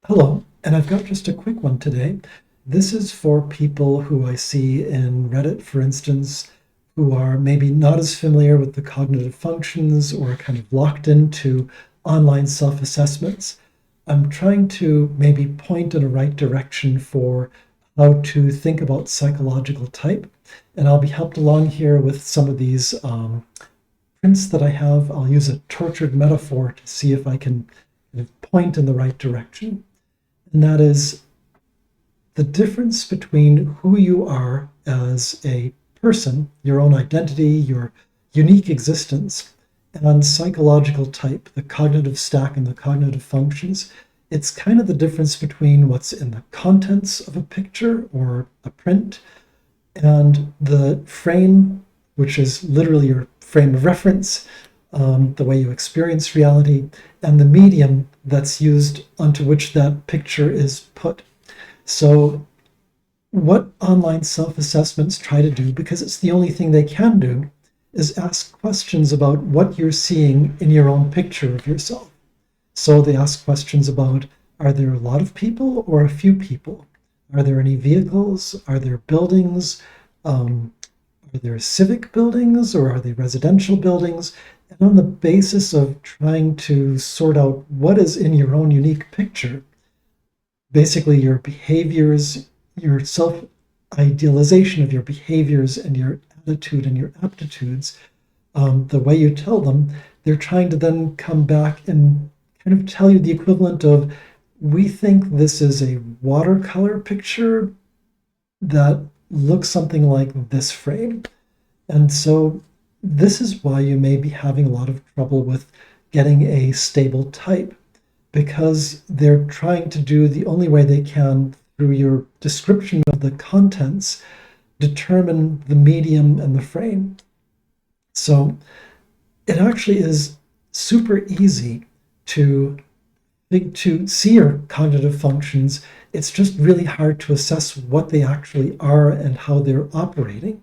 Hello, and I've got just a quick one today. This is for people who I see in Reddit, for instance, who are maybe not as familiar with the cognitive functions or kind of locked into online self-assessments. I'm trying to maybe point in a right direction for how to think about psychological type, and I'll be helped along here with some of these prints that I have. I'll use a tortured metaphor to see if I can kind of point in the right direction. And that is the difference between who you are as a person, your own identity, your unique existence, and psychological type, the cognitive stack and the cognitive functions. It's kind of the difference between what's in the contents of a picture or a print and the frame, which is literally your frame of reference, the way you experience reality, and the medium that's used onto which that picture is put. So what online self-assessments try to do, because it's the only thing they can do, is ask questions about what you're seeing in your own picture of yourself. So they ask questions about, are there a lot of people or a few people? Are there any vehicles? Are there buildings? Are there civic buildings or are they residential buildings? And on the basis of trying to sort out what is in your own unique picture, basically your behaviors, your self-idealization of your behaviors and your attitude and your aptitudes, the way you tell them, they're trying to then come back and kind of tell you the equivalent of, we think this is a watercolor picture that looks something like this frame. And so this is why you may be having a lot of trouble with getting a stable type, because they're trying to do the only way they can through your description of the contents, determine the medium and the frame. So it actually is super easy to see your cognitive functions. It's just really hard to assess what they actually are and how they're operating.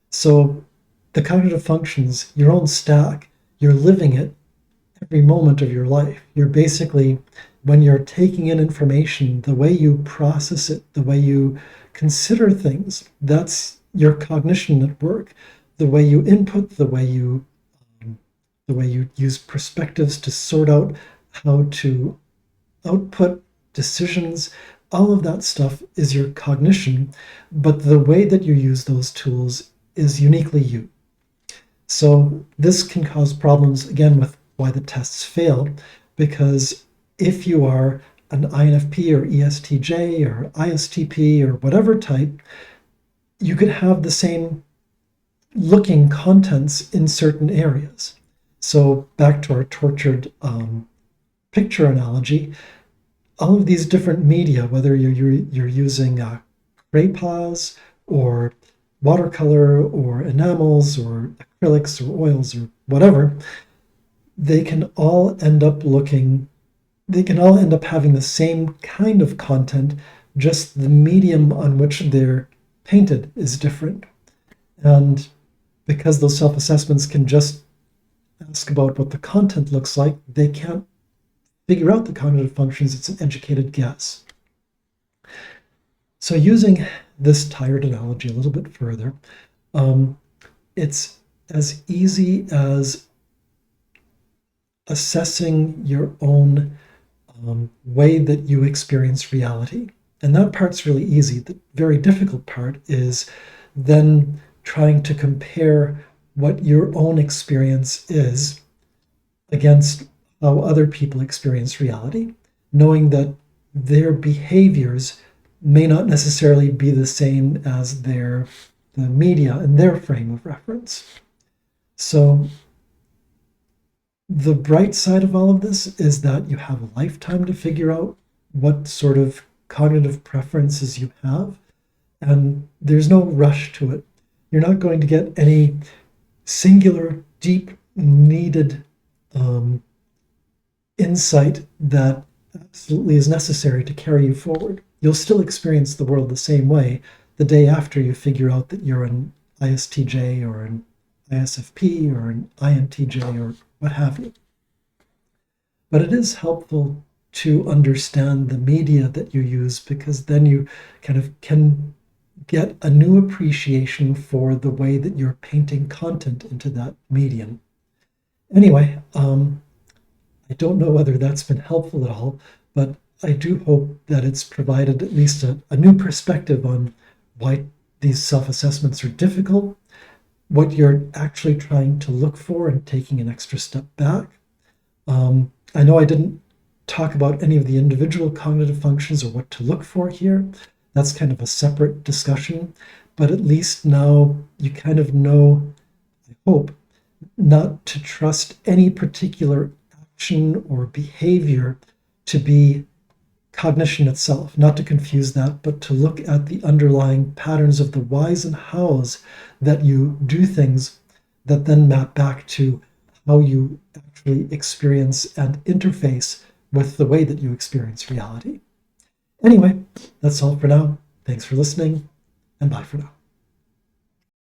So the cognitive functions, your own stack, you're living it every moment of your life. You're basically, when you're taking in information, the way you process it, the way you consider things, that's your cognition at work. The way you input, the way you use perspectives to sort out how to output decisions, all of that stuff is your cognition, but the way that you use those tools is uniquely you. So this can cause problems, again, with why the tests fail, because if you are an INFP or ESTJ or ISTP or whatever type, you could have the same looking contents in certain areas. So back to our tortured picture analogy, all of these different media, whether you're using crayons or watercolor or enamels or acrylics or oils or whatever, they can all end up having the same kind of content, just the medium on which they're painted is different. And because those self-assessments can just ask about what the content looks like, they can't figure out the cognitive functions. It's an educated guess. So using this tired analogy a little bit further, it's as easy as assessing your own way that you experience reality. And that part's really easy. The very difficult part is then trying to compare what your own experience is against how other people experience reality, knowing that their behaviors may not necessarily be the same as the media and their frame of reference. So the bright side of all of this is that you have a lifetime to figure out what sort of cognitive preferences you have, and there's no rush to it. You're not going to get any singular, deep, needed insight that absolutely is necessary to carry you forward. You'll still experience the world the same way the day after you figure out that you're an ISTJ or an ISFP or an INTJ or what have you. But it is helpful to understand the media that you use, because then you kind of can get a new appreciation for the way that you're painting content into that medium. Anyway, I don't know whether that's been helpful at all, but I do hope that it's provided at least a new perspective on why these self-assessments are difficult, what you're actually trying to look for and taking an extra step back. I know I didn't talk about any of the individual cognitive functions or what to look for here. That's kind of a separate discussion, but at least now you kind of know, I hope, not to trust any particular action or behavior to be cognition itself, not to confuse that, but to look at the underlying patterns of the whys and hows that you do things that then map back to how you actually experience and interface with the way that you experience reality. Anyway, that's all for now. Thanks for listening, and bye for now.